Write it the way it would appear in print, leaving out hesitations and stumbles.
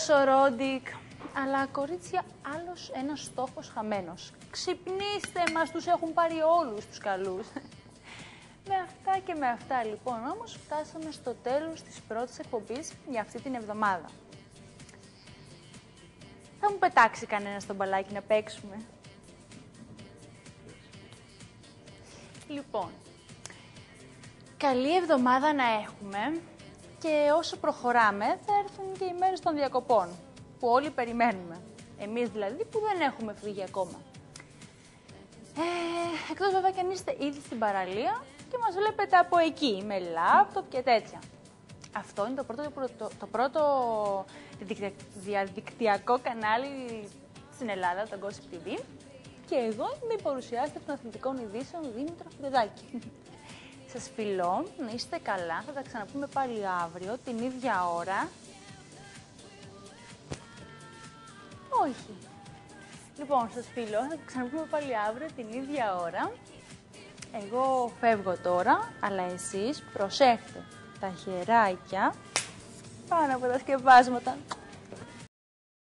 τόσο ρόντικ. Αλλά κορίτσια, άλλος ένας στόχος χαμένος. Ξυπνήστε μας, τους έχουν πάρει όλους τους καλούς. Με αυτά και με αυτά λοιπόν όμως φτάσαμε στο τέλος της πρώτης εκπομπής για αυτή την εβδομάδα. Θα μου πετάξει κανένα στο μπαλάκι να παίξουμε? Λοιπόν, καλή εβδομάδα να έχουμε και όσο προχωράμε θα έρθουν και οι μέρες των διακοπών που όλοι περιμένουμε. Εμείς δηλαδή που δεν έχουμε φύγει ακόμα. Εκτός βέβαια και αν είστε ήδη στην παραλία και μας βλέπετε από εκεί με λάπτοπ και τέτοια. Αυτό είναι το πρώτο διαδικτυακό κανάλι στην Ελλάδα, το Gossip TV. Και εγώ είμαι η παρουσιάστρια των αθλητικών ειδήσεων Δήμητρα Φρυδάκη. Σας φιλώ, να είστε καλά, θα τα ξαναπούμε πάλι αύριο, την ίδια ώρα. Όχι. Λοιπόν, σας φιλώ, θα τα ξαναπούμε πάλι αύριο, την ίδια ώρα. Εγώ φεύγω τώρα, αλλά εσείς προσέχτε τα χεράκια πάνω από τα σκευάσματα.